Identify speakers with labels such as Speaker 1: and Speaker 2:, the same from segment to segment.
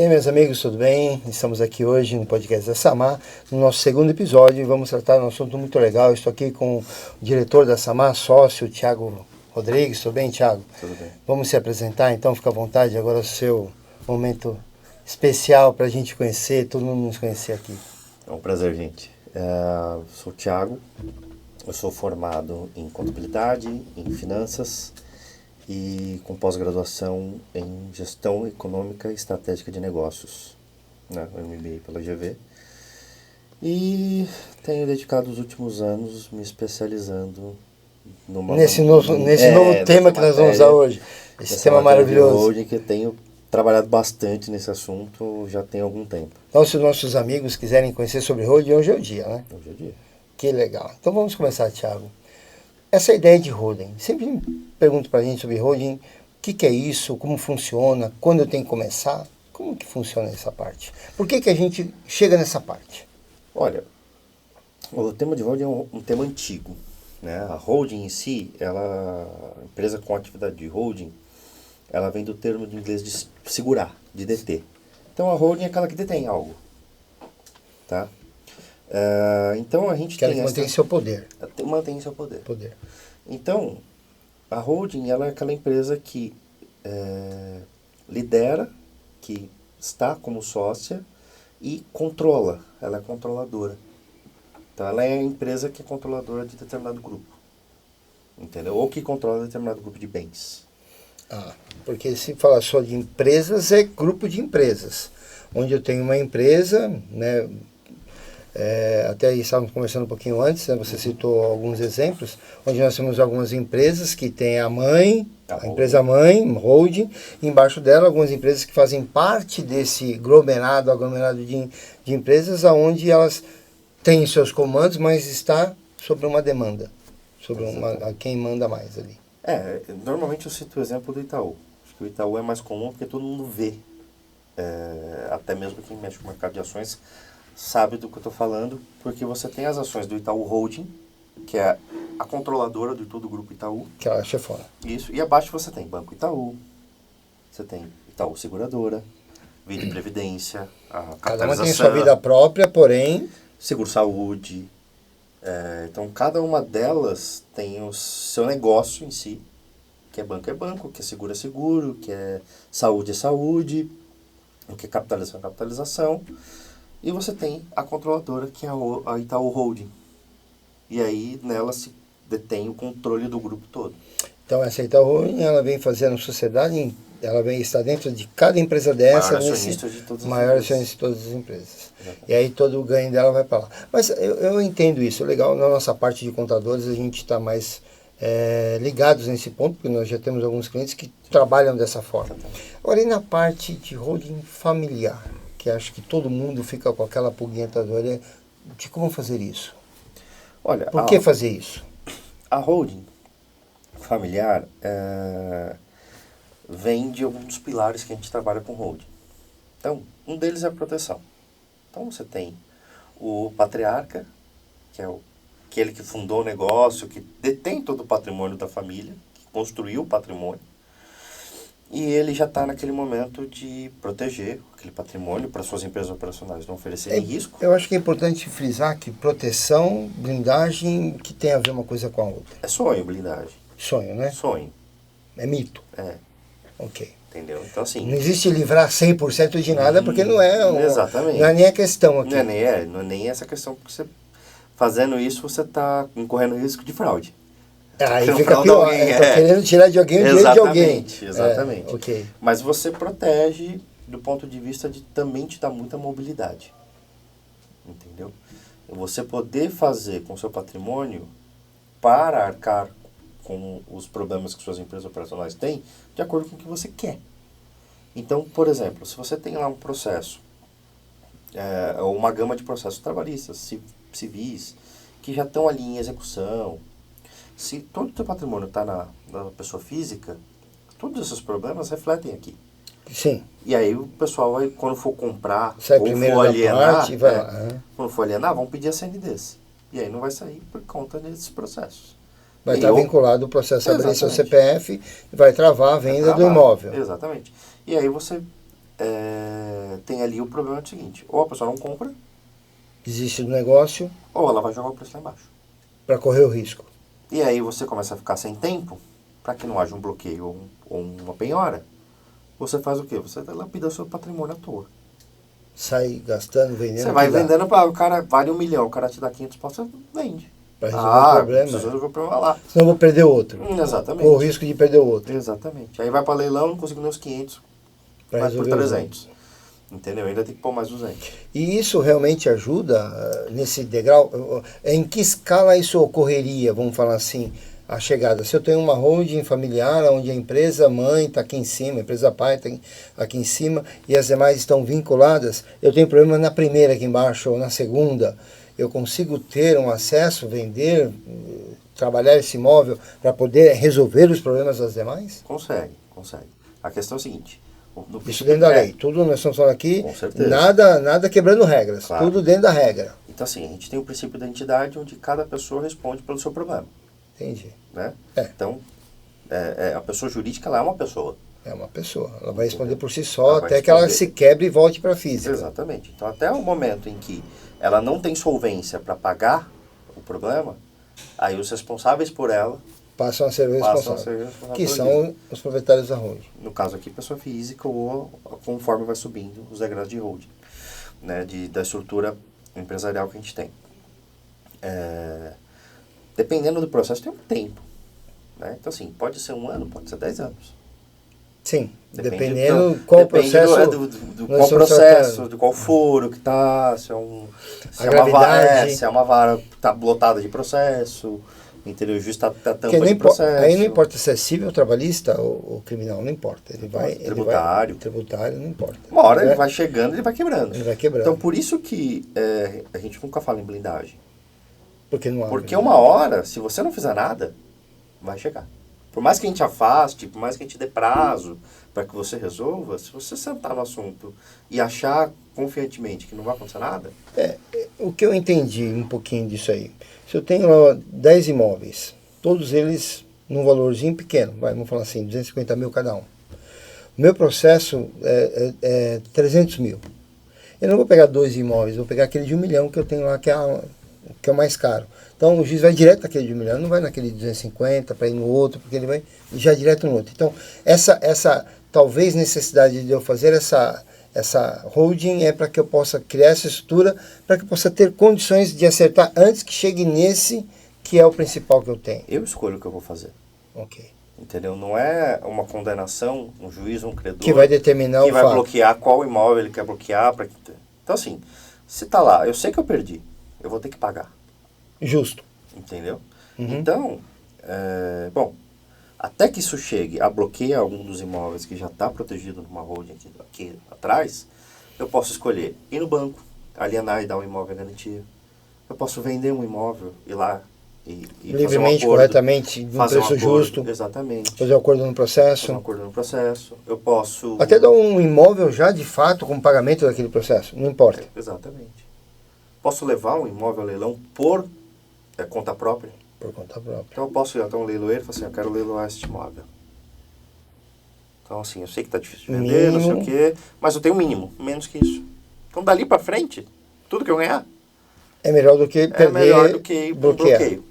Speaker 1: E aí, meus amigos, tudo bem? Estamos aqui hoje no podcast da Samar, no nosso segundo episódio, e vamos tratar de um assunto muito legal. Estou aqui com o diretor da Samar, sócio, Thiago Rodrigues. Tudo bem, Thiago?
Speaker 2: Tudo bem.
Speaker 1: Vamos se apresentar, então, fica à vontade. Agora é o seu momento especial para a gente conhecer, todo mundo nos conhecer aqui.
Speaker 2: É um prazer, gente. Sou o Thiago, eu sou formado em contabilidade, em finanças e com pós-graduação em gestão econômica e estratégica de negócios, né, o MBA pela GV. E tenho dedicado os últimos anos me especializando
Speaker 1: nesse novo tema que nós vamos usar hoje. Esse tema maravilhoso.
Speaker 2: Hoje que eu tenho trabalhado bastante nesse assunto já tem algum tempo.
Speaker 1: Então, se os nossos amigos quiserem conhecer sobre holding, hoje é o dia, né?
Speaker 2: Hoje é o dia.
Speaker 1: Que legal. Então vamos começar, Thiago. Essa ideia de holding. Sempre pergunto para a gente sobre holding, o que é isso, como funciona, quando eu tenho que começar, como que funciona essa parte? Por que a gente chega nessa parte?
Speaker 2: Olha, o tema de holding é um tema antigo, né? A holding em si, a empresa com atividade de holding, ela vem do termo de inglês de segurar, de deter. Então a holding é aquela que detém algo, tá? Então a gente
Speaker 1: que mantém seu poder.
Speaker 2: Mantém seu poder. Então, a holding ela é aquela empresa que lidera, que está como sócia e controla. Ela é controladora. Então, ela é a empresa que é controladora de determinado grupo. Entendeu? Ou que controla determinado grupo de bens.
Speaker 1: Porque se falar só de empresas, é grupo de empresas. Onde eu tenho uma empresa, né? Até estávamos conversando um pouquinho antes, né? Você citou alguns exemplos, onde nós temos algumas empresas que têm a empresa mãe, holding, e embaixo dela algumas empresas que fazem parte desse aglomerado de empresas, onde elas têm seus comandos, mas está sobre uma demanda, sobre quem manda mais ali.
Speaker 2: Normalmente eu cito o exemplo do Itaú. Acho que o Itaú é mais comum porque todo mundo vê, até mesmo quem mexe com o mercado de ações, sabe do que eu estou falando, porque você tem as ações do Itaú Holding, que é a controladora de todo o grupo Itaú.
Speaker 1: Que é a chefona.
Speaker 2: Isso, e abaixo você tem Banco Itaú, você tem Itaú Seguradora, Vida e Previdência, a capitalização.
Speaker 1: Cada uma tem sua vida própria, porém...
Speaker 2: Seguro-saúde. Então, cada uma delas tem o seu negócio em si, que é banco, que é seguro, que é saúde, que é capitalização. E você tem a controladora, que é a Itaú Holding. E aí, nela se detém o controle do grupo todo.
Speaker 1: Então, essa Itaú Holding, ela vem fazendo sociedade, ela vem estar dentro de cada empresa dessa.
Speaker 2: Maior acionista de todas as
Speaker 1: maior acionista de todas as empresas.
Speaker 2: Exatamente.
Speaker 1: E aí, todo o ganho dela vai para lá. Mas eu entendo isso. Legal, na nossa parte de contadores, a gente está mais ligados nesse ponto, porque nós já temos alguns clientes que trabalham dessa forma. Agora, e na parte de holding familiar? Que acho que todo mundo fica com aquela pulguinha atrás da orelha de como fazer isso.
Speaker 2: Olha,
Speaker 1: por que fazer isso?
Speaker 2: A holding familiar vem de alguns dos pilares que a gente trabalha com holding. Então, um deles é a proteção. Então, você tem o patriarca, que é aquele que fundou o negócio, que detém todo o patrimônio da família, que construiu o patrimônio. E ele já está naquele momento de proteger aquele patrimônio para suas empresas operacionais não oferecerem risco.
Speaker 1: Eu acho que é importante frisar que proteção, blindagem, que tem a ver uma coisa com a outra.
Speaker 2: É sonho, blindagem.
Speaker 1: Sonho, né?
Speaker 2: Sonho.
Speaker 1: É mito.
Speaker 2: Ok. Entendeu? Então, assim...
Speaker 1: Não existe livrar 100% de nada, porque não é...
Speaker 2: Exatamente.
Speaker 1: Não é nem a questão aqui.
Speaker 2: Não é nem essa questão, porque você, fazendo isso, você está incorrendo risco de fraude.
Speaker 1: Aí fica pior, querendo tirar de alguém o dinheiro de alguém.
Speaker 2: Exatamente.
Speaker 1: Okay.
Speaker 2: Mas você protege do ponto de vista de também te dar muita mobilidade. Entendeu? Você poder fazer com o seu patrimônio para arcar com os problemas que suas empresas operacionais têm, de acordo com o que você quer. Então, por exemplo, se você tem lá um processo, ou uma gama de processos trabalhistas, civis, que já estão ali em execução, se todo o teu patrimônio está na pessoa física, todos esses problemas refletem aqui.
Speaker 1: Sim.
Speaker 2: E aí o pessoal vai, quando for comprar,
Speaker 1: sai ou for alienar,
Speaker 2: quando for alienar, vão pedir a CNDs. E aí não vai sair por conta desses processos.
Speaker 1: Vai estar vinculado o processo a abrir seu CPF e vai travar a venda do imóvel.
Speaker 2: Exatamente. E aí você tem ali o problema seguinte, ou a pessoa não compra,
Speaker 1: Desiste do negócio
Speaker 2: ou ela vai jogar o preço lá embaixo.
Speaker 1: para correr o risco.
Speaker 2: E aí você começa a ficar sem tempo, para que não haja um bloqueio ou uma penhora, você faz o quê? Você lapida o seu patrimônio à toa.
Speaker 1: Sai gastando, vendendo.
Speaker 2: Você vai vendendo para o cara, vale 1 milhão, o cara te dá 500 pau, você vende.
Speaker 1: Para resolver o problema.
Speaker 2: Precisa resolver o problema lá.
Speaker 1: Senão eu vou perder outro.
Speaker 2: Exatamente.
Speaker 1: Ou o risco de perder o outro.
Speaker 2: Exatamente. Aí vai para leilão, não conseguiu nem os 500,
Speaker 1: Para
Speaker 2: vai por
Speaker 1: resolver
Speaker 2: 300. Entendeu? Ainda tem que pôr mais 200.
Speaker 1: E isso realmente ajuda nesse degrau? Em que escala isso ocorreria, vamos falar assim, a chegada? Se eu tenho uma holding familiar, onde a empresa mãe está aqui em cima, a empresa pai está aqui em cima, e as demais estão vinculadas, eu tenho problema na primeira aqui embaixo ou na segunda, eu consigo ter um acesso, vender, trabalhar esse imóvel para poder resolver os problemas das demais?
Speaker 2: Consegue. A questão é a seguinte...
Speaker 1: Isso dentro da lei. Tudo nós estamos falando aqui,
Speaker 2: com certeza.
Speaker 1: Nada quebrando regras. Claro. Tudo dentro da regra.
Speaker 2: Então assim, a gente tem o princípio da entidade onde cada pessoa responde pelo seu problema.
Speaker 1: Entendi.
Speaker 2: Né? Então, a pessoa jurídica ela é uma pessoa.
Speaker 1: É uma pessoa. Ela vai responder por si só
Speaker 2: ela
Speaker 1: até que ela se quebre e volte para a física.
Speaker 2: Exatamente. Então até o momento em que ela não tem solvência para pagar o problema, aí os responsáveis por ela
Speaker 1: passam a ser responsáveis, que são os proprietários da holding.
Speaker 2: No caso aqui, pessoa física ou conforme vai subindo os degraus de holding, né, da estrutura empresarial que a gente tem. Dependendo do processo, tem um tempo. Né? Então, assim, pode ser 1 ano, pode ser 10 anos.
Speaker 1: Sim, dependendo qual processo.
Speaker 2: Qual processo, de qual foro que está, se é uma vara que está lotada de processo. Entendeu? O juiz está tampa de processo.
Speaker 1: Aí não importa se é civil, trabalhista ou criminal, não importa. Ele vai... Tributário, não importa.
Speaker 2: Uma hora ele vai chegando e ele vai quebrando.
Speaker 1: Ele vai quebrando.
Speaker 2: Então, por isso que a gente nunca fala em blindagem.
Speaker 1: Porque não há.
Speaker 2: Porque uma hora, se você não fizer nada, vai chegar. Por mais que a gente afaste, por mais que a gente dê prazo para que você resolva, se você sentar no assunto e achar confiantemente que não vai acontecer nada...
Speaker 1: O que eu entendi um pouquinho disso aí. Se eu tenho lá 10 imóveis, todos eles num valorzinho pequeno, vamos falar assim, 250 mil cada um. O meu processo é 300 mil. Eu não vou pegar 2 imóveis, vou pegar aquele de 1 milhão que eu tenho lá, que é o mais caro. Então o juiz vai direto naquele de 1 milhão, não vai naquele de 250 para ir no outro, porque ele vai já direto no outro. Então essa talvez necessidade de eu fazer essa holding é para que eu possa criar essa estrutura, para que eu possa ter condições de acertar antes que chegue nesse que é o principal que eu tenho.
Speaker 2: Eu escolho o que eu vou fazer.
Speaker 1: Ok.
Speaker 2: Entendeu? Não é uma condenação, um juiz, um credor...
Speaker 1: Que vai determinar
Speaker 2: que vai bloquear qual imóvel ele quer bloquear. Então assim, se tá lá, eu sei que eu perdi, eu vou ter que pagar.
Speaker 1: Justo.
Speaker 2: Entendeu?
Speaker 1: Uhum.
Speaker 2: Então, bom, até que isso chegue a bloquear algum dos imóveis que já está protegido numa holding aqui atrás, eu posso escolher ir no banco, alienar e dar um imóvel em garantia. Eu posso vender um imóvel, ir lá e
Speaker 1: livremente,
Speaker 2: fazer um acordo,
Speaker 1: corretamente, de um preço justo.
Speaker 2: Exatamente.
Speaker 1: Fazer um acordo no processo.
Speaker 2: Fazer um acordo no processo. Eu posso...
Speaker 1: Até dar um imóvel já de fato com pagamento daquele processo, não importa.
Speaker 2: Exatamente. Posso levar um imóvel a leilão por conta própria.
Speaker 1: Por conta própria.
Speaker 2: Então eu posso ir até um leiloeiro e falar assim, eu quero leiloar este imóvel. Então assim, eu sei que está difícil de vender, não sei o quê, mas eu tenho um mínimo, menos que isso. Então dali para frente, tudo que eu ganhar
Speaker 1: é melhor do que perder,
Speaker 2: melhor do que bloqueio.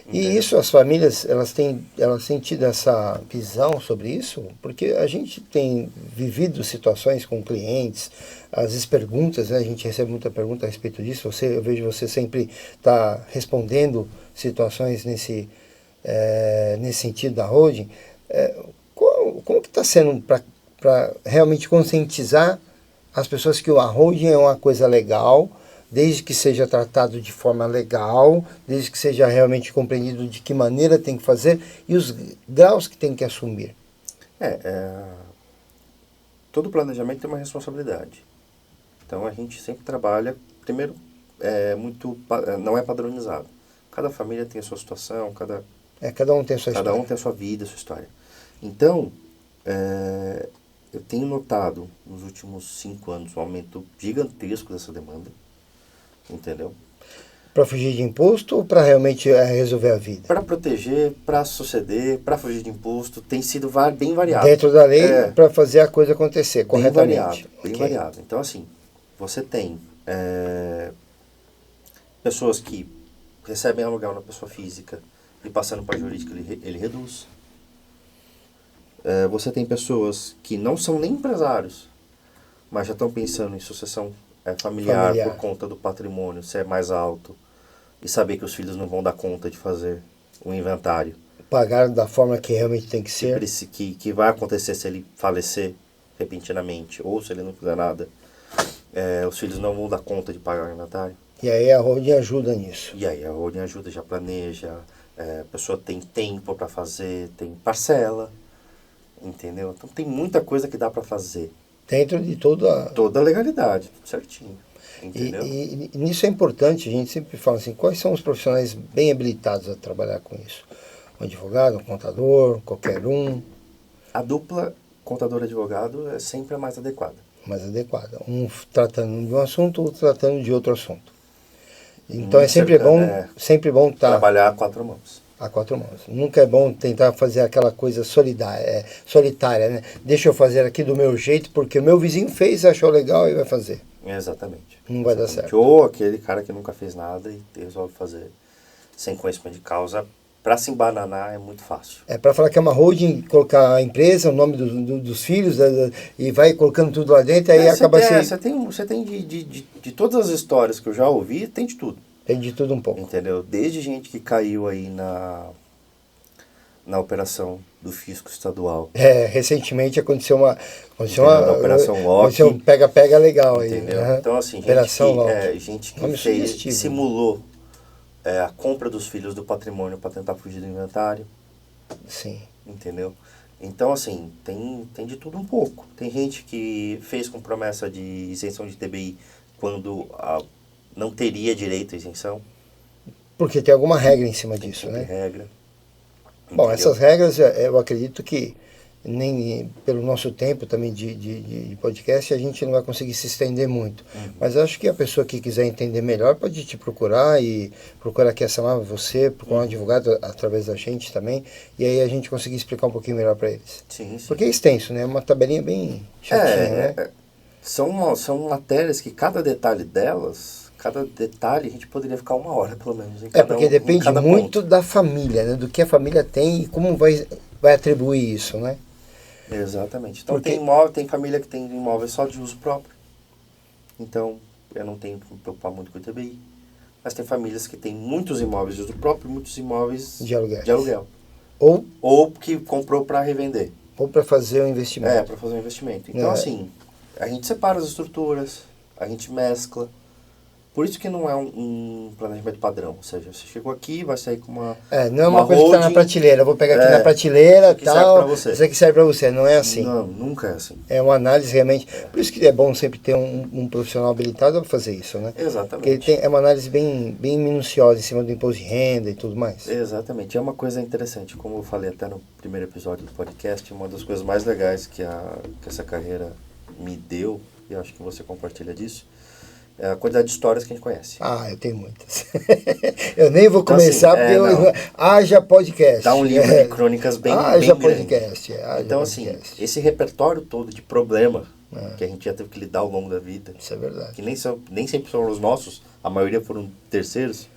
Speaker 1: E isso, as famílias, elas têm tido essa visão sobre isso, porque a gente tem vivido situações com clientes, às vezes perguntas, né? A gente recebe muita pergunta a respeito disso, eu vejo você sempre tá respondendo situações nesse sentido da holding. Como que está sendo para realmente conscientizar as pessoas que a holding é uma coisa legal, desde que seja tratado de forma legal, desde que seja realmente compreendido de que maneira tem que fazer e os graus que tem que assumir?
Speaker 2: Todo planejamento tem uma responsabilidade. Então a gente sempre trabalha, primeiro, não é padronizado. Cada família tem a sua situação, cada um tem a sua história. Cada um tem a sua vida, a sua história. Então, eu tenho notado nos últimos 5 anos um aumento gigantesco dessa demanda. Entendeu?
Speaker 1: Para fugir de imposto ou para realmente resolver a vida?
Speaker 2: Para proteger, para suceder, para fugir de imposto, tem sido bem variado.
Speaker 1: Dentro da lei, para fazer a coisa acontecer corretamente.
Speaker 2: Bem variado. Então, assim, você tem pessoas que recebem aluguel na pessoa física e passando para a jurídica ele reduz. Você tem pessoas que não são nem empresários, mas já estão pensando em sucessão familiar por conta do patrimônio ser mais alto e saber que os filhos não vão dar conta de fazer o inventário.
Speaker 1: Pagar da forma que realmente tem que ser.
Speaker 2: Que vai acontecer se ele falecer repentinamente ou se ele não fizer nada. Os filhos não vão dar conta de pagar o inventário.
Speaker 1: E aí a holding ajuda nisso.
Speaker 2: E aí a holding ajuda, já planeja, a pessoa tem tempo para fazer, tem parcela, entendeu? Então tem muita coisa que dá para fazer.
Speaker 1: Dentro de toda
Speaker 2: a legalidade, tudo certinho. Entendeu?
Speaker 1: E nisso é importante, a gente sempre fala assim, quais são os profissionais bem habilitados a trabalhar com isso? Um advogado, um contador, qualquer um?
Speaker 2: A dupla contador-advogado é sempre a mais adequada.
Speaker 1: Mais adequada. Um tratando de um assunto, outro tratando de outro assunto. Então é sempre bom
Speaker 2: trabalhar a quatro mãos.
Speaker 1: A quatro mãos. Nunca é bom tentar fazer aquela coisa solitária, né? Deixa eu fazer aqui do meu jeito, porque o meu vizinho fez, achou legal e vai fazer.
Speaker 2: Exatamente.
Speaker 1: Não vai dar certo.
Speaker 2: Ou aquele cara que nunca fez nada e resolve fazer sem conhecimento de causa. Para se embananar é muito fácil.
Speaker 1: Para falar que é uma holding, colocar a empresa, o nome dos filhos, e vai colocando tudo lá dentro, aí acaba sendo...
Speaker 2: Você tem de todas as histórias que eu já ouvi, tem de tudo.
Speaker 1: Tem de tudo um pouco.
Speaker 2: Entendeu? Desde gente que caiu aí na operação do fisco estadual.
Speaker 1: Recentemente aconteceu uma
Speaker 2: operação Loki.
Speaker 1: Aconteceu um pega-pega legal aí.
Speaker 2: Entendeu?
Speaker 1: Né?
Speaker 2: Então, assim, gente que simulou a compra dos filhos do patrimônio para tentar fugir do inventário.
Speaker 1: Sim.
Speaker 2: Entendeu? Então, assim, tem de tudo um pouco. Tem gente que fez com promessa de isenção de TBI quando não teria direito à isenção.
Speaker 1: Porque tem alguma regra em cima disso, né?
Speaker 2: Tem regra.
Speaker 1: Bom,
Speaker 2: Entendeu?
Speaker 1: essas regras, eu acredito que nem pelo nosso tempo também de podcast, a gente não vai conseguir se estender muito. Mas acho que a pessoa que quiser entender melhor pode te procurar e procurar aqui você, procurar um advogado através da gente também, e aí a gente conseguir explicar um pouquinho melhor para eles.
Speaker 2: Sim.
Speaker 1: Porque é extenso, né? É uma tabelinha bem chatinha, né?
Speaker 2: São matérias que cada detalhe delas, cada detalhe a gente poderia ficar 1 hora pelo menos.
Speaker 1: Porque depende muito da família, né? Do que a família tem e como vai atribuir isso, né?
Speaker 2: Exatamente. Então tem família que tem imóveis só de uso próprio. Então eu não tenho que me preocupar muito com o ITBI. Mas tem famílias que têm muitos imóveis de uso próprio e muitos imóveis de aluguel. Ou que comprou para revender.
Speaker 1: Ou para fazer um investimento.
Speaker 2: Para fazer um investimento. Então assim, a gente separa as estruturas, a gente mescla. Por isso que não é um planejamento padrão. Ou seja, você chegou aqui, vai sair com uma
Speaker 1: não é uma coisa que está na prateleira. Eu vou pegar aqui na prateleira e tal. Isso aqui serve para você. Não é assim.
Speaker 2: Não, nunca é assim.
Speaker 1: É uma análise realmente. Por isso que é bom sempre ter um profissional habilitado para fazer isso, né?
Speaker 2: Exatamente.
Speaker 1: Porque é uma análise bem minuciosa em cima do imposto de renda e tudo mais.
Speaker 2: Exatamente. É uma coisa interessante. Como eu falei até no primeiro episódio do podcast, uma das coisas mais legais que essa carreira me deu, e acho que você compartilha disso, é a quantidade de histórias que a gente conhece.
Speaker 1: Eu tenho muitas. Eu nem vou começar, porque haja podcast.
Speaker 2: Dá um livro de crônicas bem
Speaker 1: podcast.
Speaker 2: Então, assim, esse repertório todo de problema que a gente já teve que lidar ao longo da vida.
Speaker 1: Isso é verdade.
Speaker 2: Que nem sempre são os nossos, a maioria foram terceiros,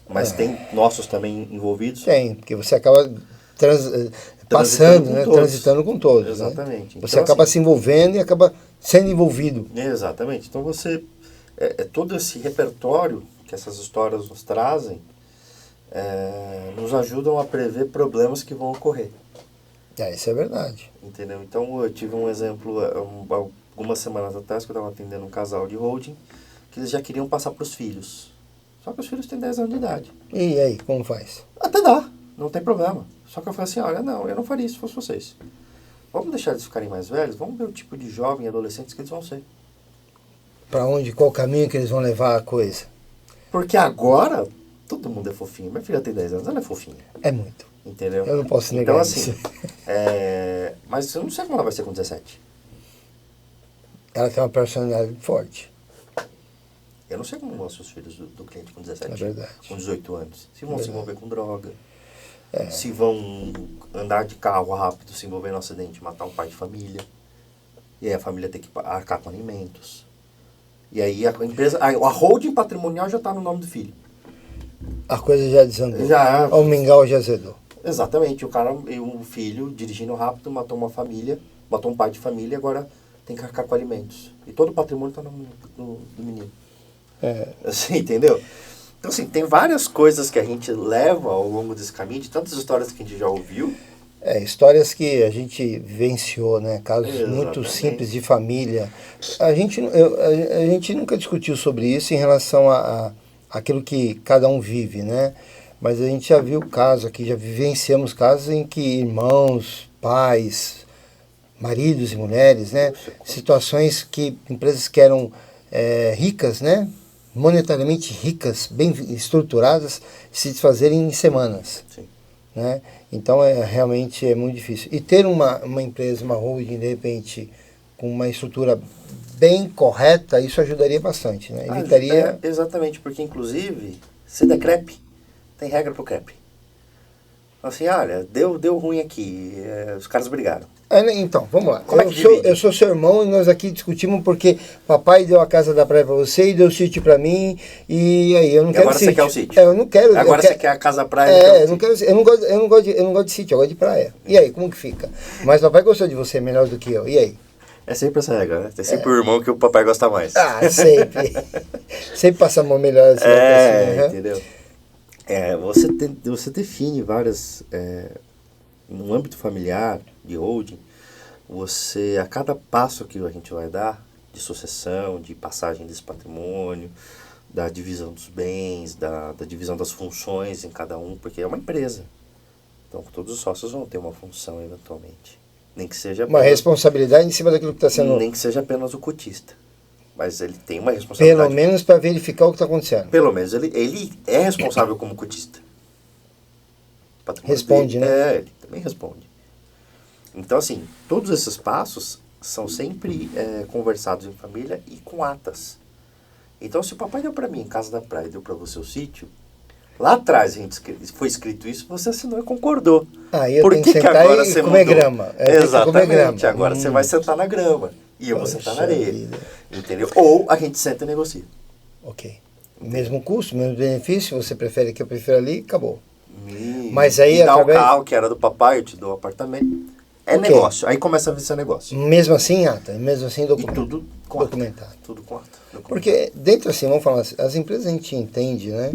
Speaker 2: mas tem nossos também envolvidos.
Speaker 1: Tem, porque você acaba transitando com todos.
Speaker 2: Exatamente.
Speaker 1: Né? Você acaba se envolvendo e acaba sendo envolvido.
Speaker 2: Exatamente. Então você... todo esse repertório que essas histórias nos trazem nos ajudam a prever problemas que vão ocorrer.
Speaker 1: Isso é verdade.
Speaker 2: Entendeu? Então eu tive um exemplo algumas semanas atrás que eu estava atendendo um casal de holding que eles já queriam passar para os filhos. Só que os filhos têm 10 anos de idade.
Speaker 1: E aí, como faz?
Speaker 2: Até dá, não tem problema. Só que eu falei assim, olha, não, eu não faria isso se fosse vocês. Vamos deixar eles ficarem mais velhos, vamos ver o tipo de jovem e adolescentes que eles vão ser.
Speaker 1: Para onde, qual caminho que eles vão levar a coisa?
Speaker 2: Porque agora, todo mundo é fofinho. Minha filha tem 10 anos, ela é fofinha.
Speaker 1: É muito.
Speaker 2: Entendeu?
Speaker 1: Eu não posso negar
Speaker 2: então,
Speaker 1: isso.
Speaker 2: Assim, mas eu não sei como ela vai ser com 17.
Speaker 1: Ela tem uma personalidade forte.
Speaker 2: Eu não sei como vão ser os filhos do cliente com 17
Speaker 1: É verdade.
Speaker 2: com 18 anos. Se vão se
Speaker 1: Verdade.
Speaker 2: envolver com droga, se vão andar de carro rápido, se envolver no acidente, matar um pai de família. E aí a família tem que arcar com alimentos. E aí a empresa, a holding patrimonial já está no nome do filho.
Speaker 1: A coisa já desandou.
Speaker 2: Já.
Speaker 1: O mingau já azedou.
Speaker 2: Exatamente, o filho dirigindo rápido matou uma família, matou um pai de família e agora tem que arcar com alimentos. E todo o patrimônio está do menino. Assim, entendeu? Então, assim, tem várias coisas que a gente leva ao longo desse caminho, de tantas histórias que a gente já ouviu.
Speaker 1: Histórias que a gente vivenciou, né? Casos muito
Speaker 2: Exatamente.
Speaker 1: simples de família. A gente nunca discutiu sobre isso em relação a aquilo que cada um vive, né? Mas a gente já viu casos aqui, já vivenciamos casos em que irmãos, pais, maridos e mulheres, né? Situações que empresas que eram ricas, né? Monetariamente ricas, bem estruturadas, se desfazerem em semanas.
Speaker 2: Sim.
Speaker 1: Né? Então realmente é muito difícil. E ter uma empresa, uma holding, de repente, com uma estrutura bem correta, isso ajudaria bastante. Né? Evitaria.
Speaker 2: Exatamente, porque inclusive, se der crepe, tem regra pro crepe. Assim, olha, deu ruim aqui, os caras brigaram.
Speaker 1: Então, vamos lá.
Speaker 2: Como é que divide?
Speaker 1: Eu sou seu irmão e nós aqui discutimos porque papai deu a casa da praia para você e deu o sítio para mim e aí eu não quero
Speaker 2: agora
Speaker 1: sítio.
Speaker 2: você quer o sítio.
Speaker 1: Eu não quero.
Speaker 2: Agora você quer a casa praia.
Speaker 1: Eu não quero. Eu não gosto de sítio, eu gosto de praia. E aí, como que fica? Mas papai gostou de você melhor do que eu. E aí?
Speaker 2: É sempre essa regra, né? Tem sempre o irmão que o papai gosta mais.
Speaker 1: Sempre. Sempre passa a mão melhor assim.
Speaker 2: Entendeu? Você define várias... no âmbito familiar, de holding, a cada passo que a gente vai dar, de sucessão, de passagem desse patrimônio, da divisão dos bens, da divisão das funções em cada um, porque é uma empresa. Então, todos os sócios vão ter uma função, eventualmente. Nem que seja
Speaker 1: uma responsabilidade em cima daquilo que está sendo...
Speaker 2: Nem que seja apenas o cotista. Mas ele tem uma responsabilidade.
Speaker 1: Pelo menos para verificar o que está acontecendo.
Speaker 2: Pelo menos ele é responsável como cotista.
Speaker 1: Responde, né?
Speaker 2: Ele também responde. Então, assim, todos esses passos são sempre conversados em família e com atas. Então, se o papai deu para mim em Casa da Praia e deu para você o sítio, lá atrás foi escrito isso, você assinou e concordou.
Speaker 1: Eu
Speaker 2: Por
Speaker 1: tenho que sentar
Speaker 2: agora
Speaker 1: e
Speaker 2: você
Speaker 1: comer
Speaker 2: mudou?
Speaker 1: grama.
Speaker 2: Exatamente. Agora você vai sentar na grama e eu vou sentar na areia. Entendeu? Ou a gente senta e negocia.
Speaker 1: Ok. Mesmo custo, mesmo benefício, você prefere que eu prefira ali, acabou.
Speaker 2: Mas aí dá o carro que era do papai, eu te dou o apartamento. Negócio. Aí começa a vir seu negócio.
Speaker 1: Mesmo assim, ata. Mesmo assim,
Speaker 2: documentado.
Speaker 1: Tudo
Speaker 2: com ata.
Speaker 1: Porque dentro assim, vamos falar assim, as empresas a gente entende, né?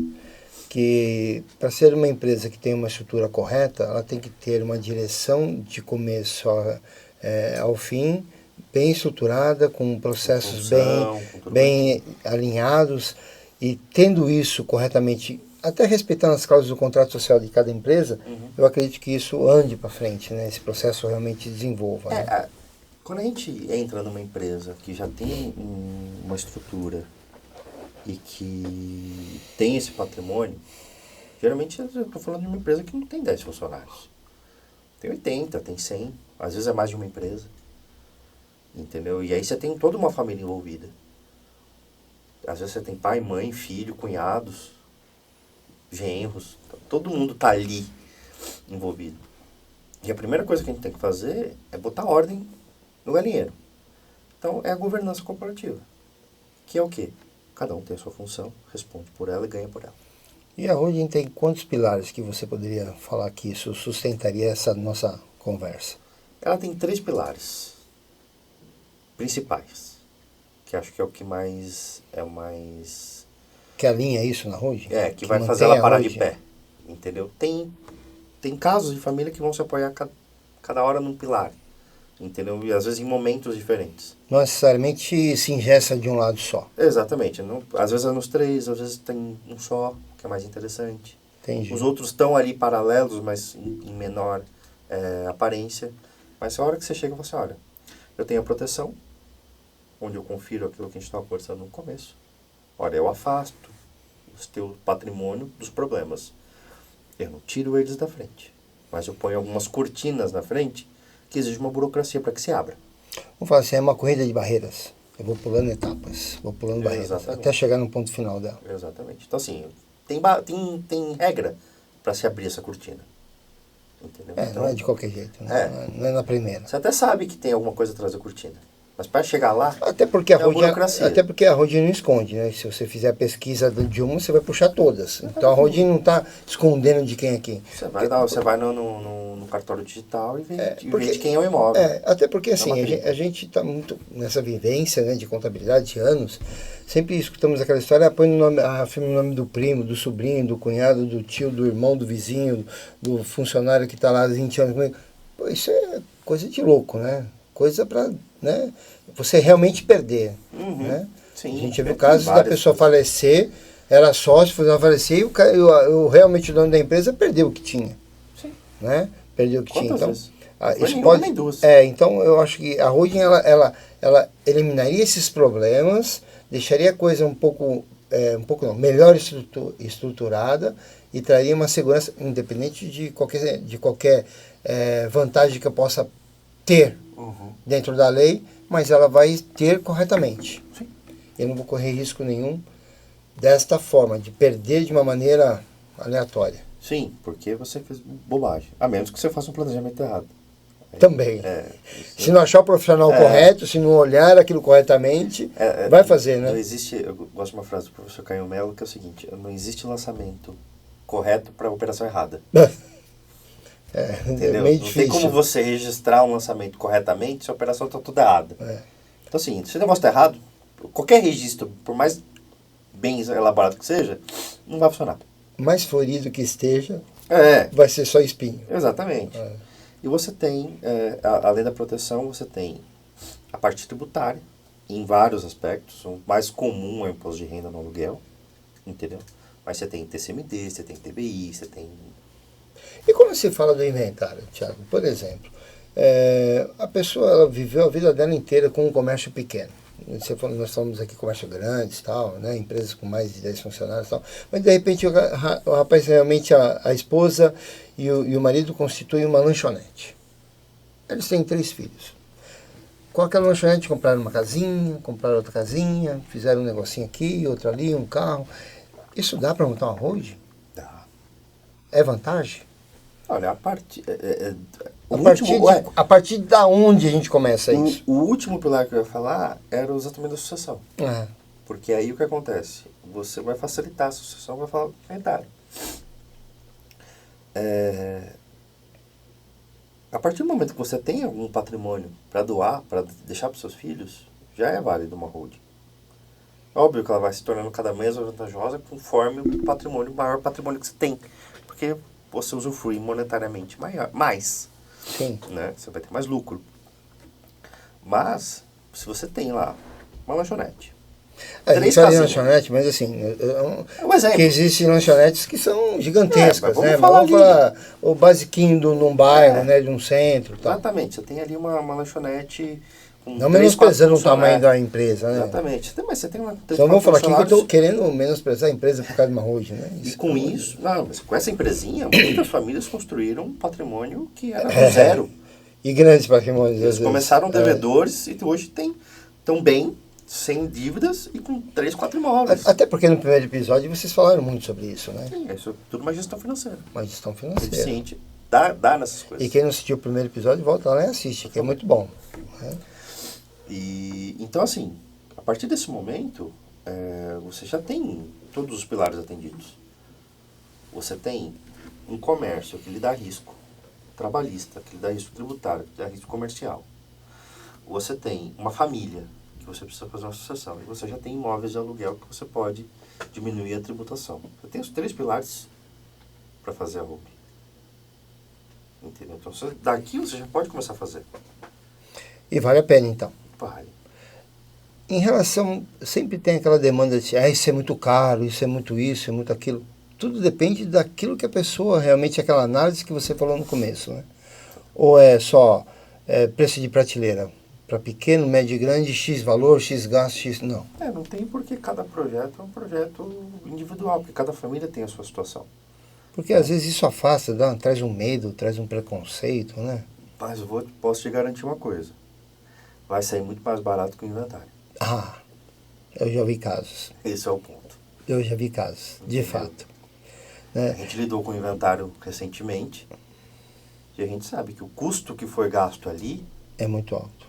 Speaker 1: Que para ser uma empresa que tem uma estrutura correta, ela tem que ter uma direção de começo ao fim, bem estruturada, com processos bem alinhados, e tendo isso corretamente, até respeitando as cláusulas do contrato social de cada empresa, eu acredito que isso ande para frente, né? Esse processo realmente desenvolva. Né?
Speaker 2: Quando a gente entra numa empresa que já tem uma estrutura e que tem esse patrimônio, geralmente eu estou falando de uma empresa que não tem 10 funcionários. Tem 80, tem 100, às vezes é mais de uma empresa. Entendeu? E aí você tem toda uma família envolvida. Às vezes você tem pai, mãe, filho, cunhados, genros, todo mundo está ali envolvido. E a primeira coisa que a gente tem que fazer é botar ordem no galinheiro. Então é a governança corporativa, que é o quê? Cada um tem a sua função, responde por ela e ganha por ela.
Speaker 1: E a holding tem quantos pilares que você poderia falar que isso sustentaria essa nossa conversa?
Speaker 2: Ela tem 3 pilares principais, que acho que é o que mais...
Speaker 1: Que alinha isso na holding?
Speaker 2: Que vai fazer ela parar de pé, entendeu? Tem casos de família que vão se apoiar cada hora num pilar, entendeu? E às vezes em momentos diferentes.
Speaker 1: Não necessariamente se ingessa de um lado só.
Speaker 2: Exatamente. Às vezes é nos 3, às vezes tem um só, que é mais interessante.
Speaker 1: Entendi.
Speaker 2: Os outros estão ali paralelos, mas em menor aparência. Mas a hora que você chega, você olha, eu tenho a proteção, onde eu confiro aquilo que a gente estava conversando no começo. Olha, eu afasto o teu patrimônio dos problemas. Eu não tiro eles da frente, mas eu ponho algumas cortinas na frente que exigem uma burocracia para que se abra.
Speaker 1: Vamos falar assim, é uma corrida de barreiras. Eu vou pulando etapas, vou pulando barreiras,
Speaker 2: Exatamente.
Speaker 1: até chegar no ponto final dela.
Speaker 2: Exatamente. Então, assim, tem regra para se abrir essa cortina. Entendeu? Então,
Speaker 1: Não é de qualquer jeito, né? Não é na primeira.
Speaker 2: você até sabe que tem alguma coisa atrás da cortina. Mas para chegar lá,
Speaker 1: Até porque a
Speaker 2: é uma
Speaker 1: rodinha,
Speaker 2: burocracia.
Speaker 1: até porque a rodinha não esconde, né? Se você fizer a pesquisa de uma, você vai puxar todas. Então a rodinha não está escondendo de quem é quem.
Speaker 2: Você vai no cartório digital e vê,
Speaker 1: porque-
Speaker 2: de quem é o imóvel.
Speaker 1: Até porque assim,
Speaker 2: uma
Speaker 1: a
Speaker 2: trilha.
Speaker 1: gente está muito nessa vivência, né, de contabilidade de anos, sempre escutamos aquela história, põe no nome, afirma o nome do primo, do sobrinho, do cunhado, do tio, do irmão, do vizinho, do funcionário que está lá há 20 anos comigo. Pô, isso é coisa de louco, né? Coisa para, né, você realmente perder, né?
Speaker 2: Sim,
Speaker 1: A gente já viu
Speaker 2: tem
Speaker 1: casos da
Speaker 2: várias
Speaker 1: pessoa
Speaker 2: coisas.
Speaker 1: falecer, era sócio, foi falecer e realmente o dono da empresa perdeu o que tinha,
Speaker 2: Sim.
Speaker 1: né? Perdeu o que tinha.
Speaker 2: Quantas
Speaker 1: Então,
Speaker 2: vezes? Foi
Speaker 1: isso
Speaker 2: nenhuma
Speaker 1: pode.
Speaker 2: nem duas.
Speaker 1: Então eu acho que a holding ela eliminaria esses problemas, deixaria a coisa um pouco não, melhor estruturada e traria uma segurança independente de qualquer vantagem que eu possa ter dentro da lei, mas ela vai ter corretamente.
Speaker 2: Sim.
Speaker 1: Eu não vou correr risco nenhum desta forma, de perder de uma maneira aleatória.
Speaker 2: Sim, porque você fez bobagem. A menos que você faça um planejamento errado.
Speaker 1: Também.
Speaker 2: Isso
Speaker 1: Se não achar o profissional correto, se não olhar aquilo corretamente, vai fazer, né?
Speaker 2: Não existe, eu gosto de uma frase do professor Caio Melo, que é o seguinte: não existe lançamento correto para operação errada.
Speaker 1: É
Speaker 2: Entendeu?
Speaker 1: meio
Speaker 2: Não
Speaker 1: difícil.
Speaker 2: tem como você registrar um lançamento corretamente se a operação está toda errada. Então, assim, se o negócio está errado, qualquer registro, por mais bem elaborado que seja, não vai funcionar.
Speaker 1: Mais florido que esteja,
Speaker 2: É,
Speaker 1: vai ser só espinho.
Speaker 2: exatamente. E você tem, além da proteção, você tem a parte tributária, em vários aspectos. O mais comum é o imposto de renda no aluguel, entendeu? Mas você tem TCMD, você tem TBI, você tem...
Speaker 1: E quando se fala do inventário, Thiago, por exemplo, a pessoa ela viveu a vida dela inteira com um comércio pequeno. Nós falamos aqui comércio grandes, tal, né, empresas com mais de 10 funcionários, tal, mas de repente o rapaz realmente a esposa e o marido constituem uma lanchonete. Eles têm 3 filhos. Com aquela lanchonete compraram uma casinha, compraram outra casinha, fizeram um negocinho aqui, outro ali, um carro. Isso dá para montar uma road?
Speaker 2: Dá.
Speaker 1: É vantagem?
Speaker 2: Olha,
Speaker 1: A partir da onde a gente começa isso?
Speaker 2: O último pilar que eu ia falar era exatamente da sucessão. Porque aí o que acontece? Você vai facilitar a sucessão, vai falar do inventário. A partir do momento que você tem algum patrimônio para doar, para deixar para os seus filhos, já é válido uma holding. Óbvio que ela vai se tornando cada vez mais vantajosa conforme o maior patrimônio que você tem. Porque você usufrui monetariamente mais.
Speaker 1: Sim.
Speaker 2: Né? Você vai ter mais lucro. Mas, se você tem lá uma lanchonete,
Speaker 1: A gente
Speaker 2: 3
Speaker 1: fala de
Speaker 2: casinhas.
Speaker 1: lanchonete, mas assim,
Speaker 2: É um exemplo.
Speaker 1: que existem lanchonetes que são gigantescas,
Speaker 2: mas vamos
Speaker 1: né?
Speaker 2: falar
Speaker 1: Vamos falar o basiquinho num bairro, né? De um centro, tal.
Speaker 2: Exatamente. Você tem ali uma lanchonete com
Speaker 1: Não
Speaker 2: 3, 4
Speaker 1: menosprezando o tamanho
Speaker 2: funcionários.
Speaker 1: da empresa, né?
Speaker 2: Exatamente. Mas você tem uma 3,
Speaker 1: Então vamos
Speaker 2: 4
Speaker 1: falar aqui que eu estou
Speaker 2: funcionários.
Speaker 1: querendo menosprezar a empresa por causa de uma road, né?
Speaker 2: E com isso, mas com essa empresinha, muitas famílias construíram um patrimônio que era do zero.
Speaker 1: E grandes patrimônios.
Speaker 2: Eles começaram devedores e hoje estão bem, sem dívidas e com 3, 4 imóveis.
Speaker 1: Até porque no primeiro episódio vocês falaram muito sobre isso, né?
Speaker 2: Sim, isso é tudo uma gestão financeira.
Speaker 1: Uma gestão financeira.
Speaker 2: Eficiente. Dá nessas coisas.
Speaker 1: E quem não assistiu o primeiro episódio, volta lá e assiste, que é muito bom. Né?
Speaker 2: E, então, assim, a partir desse momento, você já tem todos os pilares atendidos. Você tem um comércio que lhe dá risco trabalhista, que lhe dá risco tributário, que lhe dá risco comercial. Você tem uma família, que você precisa fazer uma sucessão. E você já tem imóveis de aluguel que você pode diminuir a tributação. Você tem os 3 pilares para fazer a holding. Entendeu? Então, daqui você já pode começar a fazer.
Speaker 1: E vale a pena, então.
Speaker 2: Vale.
Speaker 1: Em relação, sempre tem aquela demanda de, isso é muito caro, isso é muito isso, é muito aquilo. Tudo depende daquilo que a pessoa, realmente, aquela análise que você falou no começo, né? Ou é só preço de prateleira, para pequeno, médio e grande, X valor, X gasto, X... Não.
Speaker 2: Não tem porque cada projeto é um projeto individual, porque cada família tem a sua situação.
Speaker 1: Porque às vezes isso afasta, traz um medo, traz um preconceito, né?
Speaker 2: Mas posso te garantir uma coisa. Vai sair muito mais barato que o inventário.
Speaker 1: Ah, eu já vi casos.
Speaker 2: Esse é o ponto.
Speaker 1: Eu já vi casos, de fato. Né?
Speaker 2: A gente lidou com o inventário recentemente e a gente sabe que o custo que foi gasto ali,
Speaker 1: É muito alto.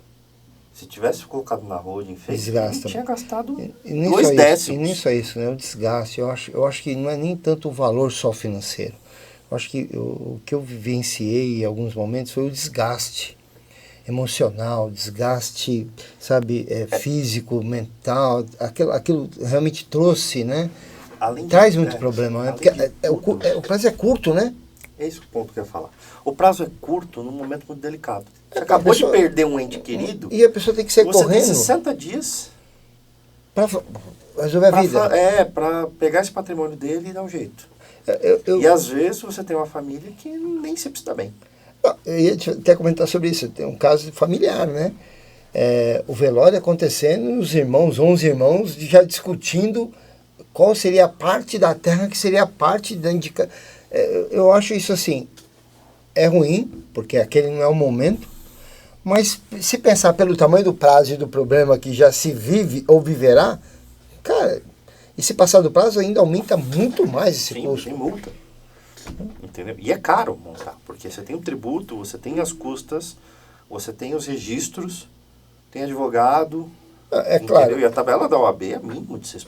Speaker 2: se tivesse colocado na holding feito,
Speaker 1: Desgasta.
Speaker 2: ele tinha gastado
Speaker 1: E nem
Speaker 2: 2
Speaker 1: só isso,
Speaker 2: décimos.
Speaker 1: e nem só isso, né? O desgaste. Eu acho que não é nem tanto o valor só financeiro. Eu acho que o que eu vivenciei em alguns momentos foi o desgaste emocional, desgaste, sabe, físico, mental. Aquilo realmente trouxe, né?
Speaker 2: Além de,
Speaker 1: Traz muito problema, né?
Speaker 2: além
Speaker 1: Porque
Speaker 2: de tudo,
Speaker 1: o prazo é curto, né?
Speaker 2: é esse o ponto que eu ia falar. O prazo é curto num momento muito delicado. Você
Speaker 1: A
Speaker 2: acabou
Speaker 1: pessoa-
Speaker 2: de perder um ente querido,
Speaker 1: E a pessoa tem que sair
Speaker 2: você tem
Speaker 1: correndo
Speaker 2: 60 dias
Speaker 1: para resolver a vida.
Speaker 2: para pegar esse patrimônio dele e dar um jeito.
Speaker 1: Eu,
Speaker 2: E às vezes você tem uma família que nem sempre está bem.
Speaker 1: eu ia até comentar sobre isso. Tem um caso familiar, né? O velório acontecendo, os irmãos, 11 irmãos, já discutindo qual seria a parte da terra que seria a parte da indica. Eu acho isso assim, é ruim, porque aquele não é o momento, mas se pensar pelo tamanho do prazo e do problema que já se vive ou viverá, cara, e se passar do prazo ainda aumenta muito mais esse
Speaker 2: Sim,
Speaker 1: custo.
Speaker 2: tem multa. Entendeu? E é caro montar, porque você tem o tributo, você tem as custas, você tem os registros, tem advogado,
Speaker 1: É
Speaker 2: entendeu?
Speaker 1: claro,
Speaker 2: E a tabela da OAB é mínimo de 6%.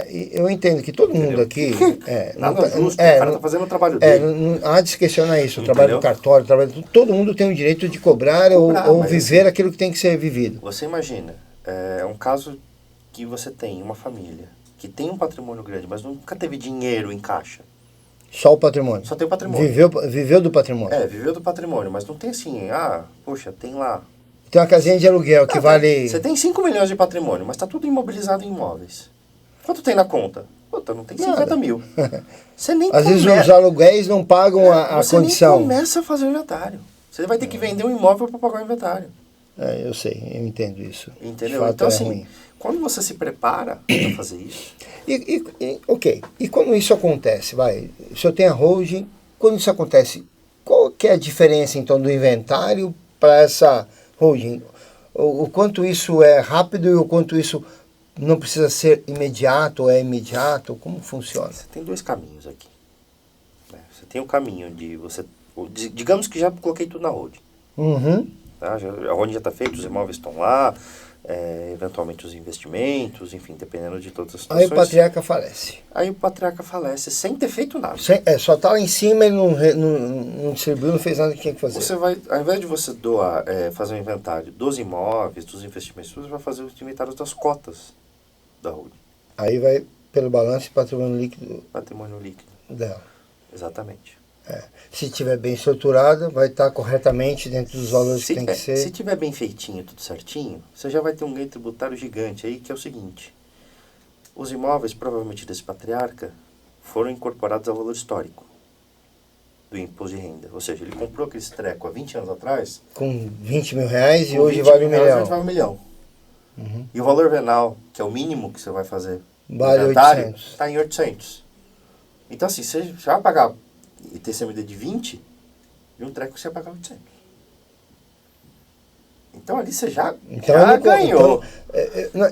Speaker 1: e eu entendo que todo mundo
Speaker 2: Entendeu?
Speaker 1: aqui.
Speaker 2: Nada
Speaker 1: tá-
Speaker 2: justo, o cara tá fazendo o trabalho dele.
Speaker 1: não há de se questionar isso. O trabalho do
Speaker 2: Entendeu?
Speaker 1: cartório, o trabalho, todo mundo tem o direito de cobrar,
Speaker 2: Cobrar,
Speaker 1: ou
Speaker 2: mas
Speaker 1: viver
Speaker 2: assim,
Speaker 1: aquilo que tem que ser vivido.
Speaker 2: Você imagina, é um caso que você tem uma família que tem um patrimônio grande, mas nunca teve dinheiro em caixa.
Speaker 1: Só o patrimônio.
Speaker 2: Só tem o patrimônio.
Speaker 1: Viveu do patrimônio.
Speaker 2: Viveu do patrimônio, mas não tem assim, poxa, tem lá.
Speaker 1: Tem uma casinha de aluguel que vale.
Speaker 2: Você tem 5 milhões de patrimônio, mas está tudo imobilizado em imóveis. Quanto tem na conta? Puta, não tem 50
Speaker 1: Nada.
Speaker 2: mil. Você nem
Speaker 1: Às vezes os aluguéis não pagam a
Speaker 2: você
Speaker 1: condição.
Speaker 2: nem começa a fazer o inventário. Você vai ter que vender um imóvel para pagar o inventário.
Speaker 1: Eu sei, eu entendo isso.
Speaker 2: Entendeu?
Speaker 1: De fato,
Speaker 2: Então,
Speaker 1: é
Speaker 2: assim,
Speaker 1: ruim.
Speaker 2: quando você se prepara para fazer isso,
Speaker 1: Ok. E quando isso acontece, se eu tenho a holding, quando isso acontece, qual que é a diferença então do inventário para essa holding? O quanto isso é rápido e o quanto isso não precisa ser imediato ou é imediato? Como funciona?
Speaker 2: você tem 2 caminhos aqui. Né? Você tem o caminho de você... Digamos que já coloquei tudo na holding.
Speaker 1: Uhum.
Speaker 2: Tá? A holding já está feita, os imóveis estão lá, eventualmente os investimentos, enfim, dependendo de todas as
Speaker 1: Aí
Speaker 2: situações.
Speaker 1: o patriarca falece.
Speaker 2: Aí o patriarca falece sem ter feito nada.
Speaker 1: Só está lá em cima, ele não distribuiu, não fez nada que tinha que fazer.
Speaker 2: Você vai, ao invés de você doar, fazer um inventário dos imóveis, dos investimentos, você vai fazer os inventários das cotas da holding,
Speaker 1: Aí vai pelo balanço e patrimônio líquido
Speaker 2: patrimônio líquido.
Speaker 1: dela.
Speaker 2: Exatamente.
Speaker 1: Se estiver bem estruturada, vai estar corretamente dentro dos valores que tem que ser.
Speaker 2: Se tiver bem feitinho, tudo certinho, você já vai ter um ganho tributário gigante aí, que é o seguinte. Os imóveis, provavelmente desse patriarca, foram incorporados ao valor histórico do imposto de renda. Ou seja, ele comprou aquele treco há 20 anos atrás.
Speaker 1: Com 20 mil reais e
Speaker 2: com
Speaker 1: hoje
Speaker 2: 20
Speaker 1: vale
Speaker 2: mil
Speaker 1: R$1
Speaker 2: reais,
Speaker 1: milhão.
Speaker 2: hoje vale 1 milhão.
Speaker 1: Uhum.
Speaker 2: E o valor venal, que é o mínimo que você vai fazer no
Speaker 1: Vale
Speaker 2: inventário,
Speaker 1: 800.
Speaker 2: está em 800. Então, assim, você vai pagar ITCMD de 20 e um treco você vai pagar 800. Então, ali você já ganhou.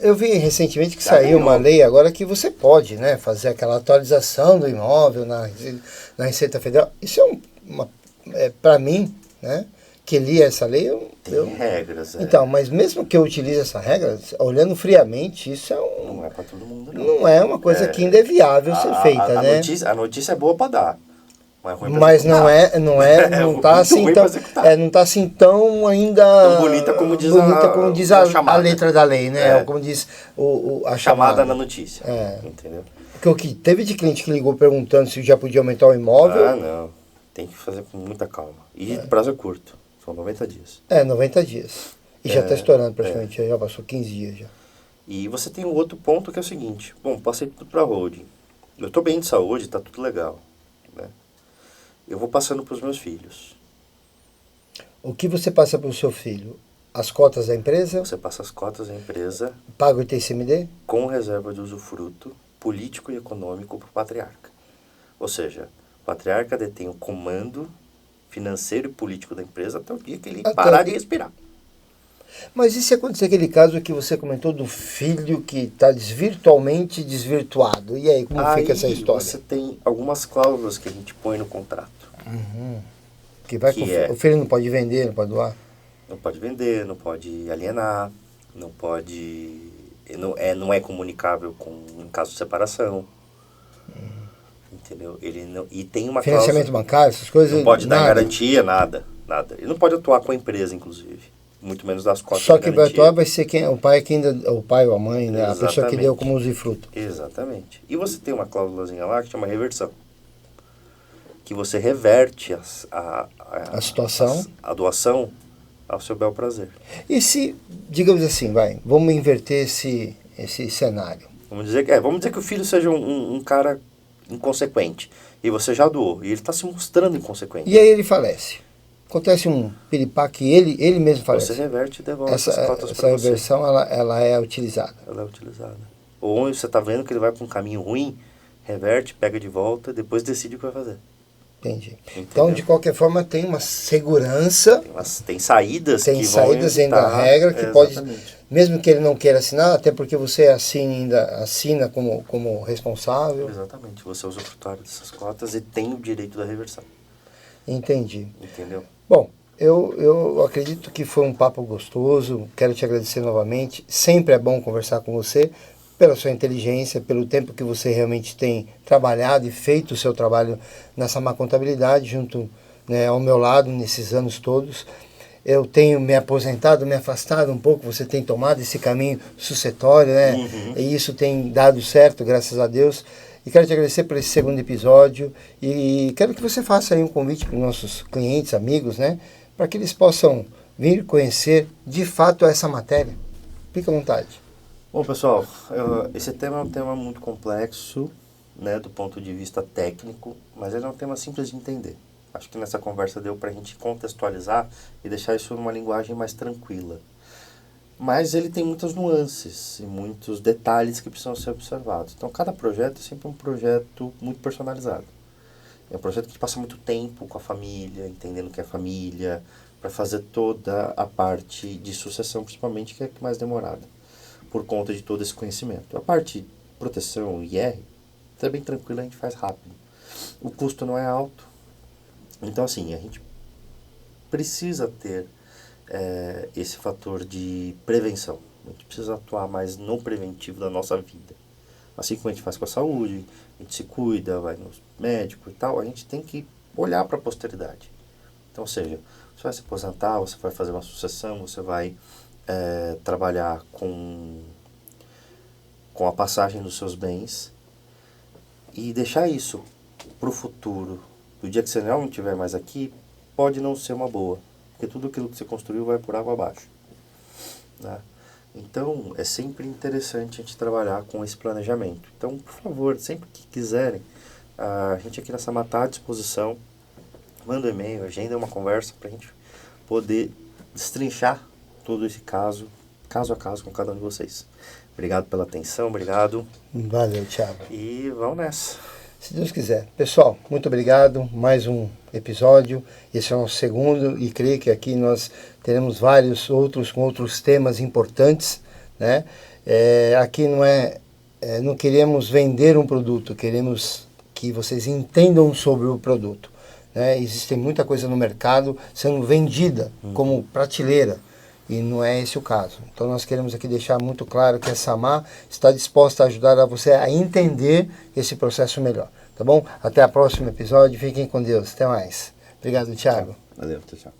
Speaker 1: Eu vi recentemente que
Speaker 2: Já
Speaker 1: saiu
Speaker 2: ganhou.
Speaker 1: uma lei agora que você pode, né, fazer aquela atualização do imóvel na Receita Federal. Isso para mim, né, que li essa lei,
Speaker 2: Tem regras.
Speaker 1: Então, mas mesmo que eu utilize essa regra, olhando friamente, isso
Speaker 2: Não é para todo mundo, não.
Speaker 1: não é uma coisa que ainda é viável ser feita, né?
Speaker 2: A notícia é boa para dar. Mas, ruim pra
Speaker 1: Mas não
Speaker 2: executar.
Speaker 1: não tá
Speaker 2: muito
Speaker 1: assim
Speaker 2: ruim
Speaker 1: tão,
Speaker 2: pra executar.
Speaker 1: não tá assim tão ainda
Speaker 2: Tão bonita como diz a
Speaker 1: a
Speaker 2: chamada.
Speaker 1: letra da lei, né?
Speaker 2: É.
Speaker 1: Como diz a
Speaker 2: Chamada na notícia.
Speaker 1: É.
Speaker 2: Entendeu?
Speaker 1: Porque o que teve de cliente que ligou perguntando se já podia aumentar o imóvel.
Speaker 2: Não. Tem que fazer com muita calma. E prazo é curto. São 90 dias.
Speaker 1: 90 dias. E já está estourando praticamente, já passou 15 dias já.
Speaker 2: E você tem um outro ponto que é o seguinte. Bom, passei tudo para holding. Eu estou bem de saúde, está tudo legal. Né? Eu vou passando para os meus filhos.
Speaker 1: O que você passa para o seu filho? As cotas da empresa?
Speaker 2: Você passa as cotas da empresa
Speaker 1: Paga o ITCMD?
Speaker 2: com reserva de usufruto político e econômico para o patriarca. Ou seja, o patriarca detém o comando financeiro e político da empresa até o dia que ele parar de respirar.
Speaker 1: Mas e se acontecer aquele caso que você comentou do filho que está virtualmente desvirtuado? E aí, como fica essa história?
Speaker 2: Você tem algumas cláusulas que a gente põe no contrato.
Speaker 1: O filho não pode vender, não pode doar?
Speaker 2: Não pode vender, não pode alienar, não pode... Não é comunicável em caso de separação. Entendeu? Ele não, e tem uma
Speaker 1: financiamento
Speaker 2: cláusula,
Speaker 1: bancário, essas coisas?
Speaker 2: Não pode dar garantia, nada. Ele não pode atuar com a empresa, inclusive. Muito menos das cotas.
Speaker 1: Só que vai atuar vai ser o pai ou a mãe, né? A pessoa que deu como usufruto.
Speaker 2: Exatamente. E você tem uma cláusulazinha lá que chama reversão. Que você reverte a situação, a doação ao seu bel prazer.
Speaker 1: E se, digamos assim, vamos inverter esse cenário.
Speaker 2: Vamos dizer que o filho seja um cara inconsequente. E você já doou. E ele está se mostrando inconsequente.
Speaker 1: E aí ele falece. Acontece um piripaque e ele mesmo falece.
Speaker 2: Você reverte e devolve essas cotas
Speaker 1: para você. Essa reversão, ela é utilizada.
Speaker 2: Ela é utilizada. Ou você está vendo que ele vai para um caminho ruim, reverte, pega de volta, depois decide o que vai fazer.
Speaker 1: Entendi.
Speaker 2: Entendeu?
Speaker 1: Então, de qualquer forma, tem uma segurança.
Speaker 2: Tem saídas
Speaker 1: que vão dentro da regra que pode, mesmo que ele não queira assinar, até porque você ainda assina como responsável.
Speaker 2: Exatamente. Você é usufrutuário dessas cotas e tem o direito da reversão.
Speaker 1: Entendi.
Speaker 2: Entendeu?
Speaker 1: Bom, eu acredito que foi um papo gostoso. Quero te agradecer novamente. Sempre é bom conversar com você, pela sua inteligência, pelo tempo que você realmente tem trabalhado e feito o seu trabalho nessa má contabilidade, junto, né, ao meu lado, nesses anos todos. Eu tenho me aposentado, me afastado um pouco, você tem tomado esse caminho sucessório, né? E isso tem dado certo, graças a Deus. E quero te agradecer por esse segundo episódio e quero que você faça aí um convite para os nossos clientes, amigos, né? Para que eles possam vir conhecer de fato essa matéria. Fique à vontade.
Speaker 2: Bom, pessoal, esse tema é um tema muito complexo, né, do ponto de vista técnico, mas ele é um tema simples de entender. Acho que nessa conversa deu para a gente contextualizar e deixar isso numa linguagem mais tranquila. Mas ele tem muitas nuances e muitos detalhes que precisam ser observados. Então, cada projeto é sempre um projeto muito personalizado. É um projeto que passa muito tempo com a família, entendendo o que é família, para fazer toda a parte de sucessão, principalmente, que é a mais demorada, por conta de todo esse conhecimento. A parte de proteção e IR, é bem tranquilo, a gente faz rápido. O custo não é alto. Então, assim, a gente precisa ter esse fator de prevenção. A gente precisa atuar mais no preventivo da nossa vida. Assim como a gente faz com a saúde, a gente se cuida, vai no médico e tal, a gente tem que olhar para a posteridade. Então, ou seja, você vai se aposentar, você vai fazer uma sucessão, você vai trabalhar com a passagem dos seus bens e deixar isso para o futuro. Do dia que você não estiver mais aqui, pode não ser uma boa, porque tudo aquilo que você construiu vai por água abaixo, né? Então, é sempre interessante a gente trabalhar com esse planejamento. Então, por favor, sempre que quiserem, a gente aqui na Samar está à disposição. Manda um e-mail, agenda uma conversa para a gente poder destrinchar todo esse caso a caso com cada um de vocês. Obrigado pela atenção, obrigado.
Speaker 1: Valeu, Thiago.
Speaker 2: E vamos nessa.
Speaker 1: Se Deus quiser. Pessoal, muito obrigado. Mais um episódio. Esse é o nosso segundo e creio que aqui nós teremos vários outros com outros temas importantes, né? Aqui não queremos vender um produto, queremos que vocês entendam sobre o produto, né? Existe muita coisa no mercado sendo vendida como prateleira. E não é esse o caso. Então nós queremos aqui deixar muito claro que a Samar está disposta a ajudar a você a entender esse processo melhor. Tá bom? Até o próximo episódio. Fiquem com Deus. Até mais. Obrigado, Thiago.
Speaker 2: Valeu, tchau.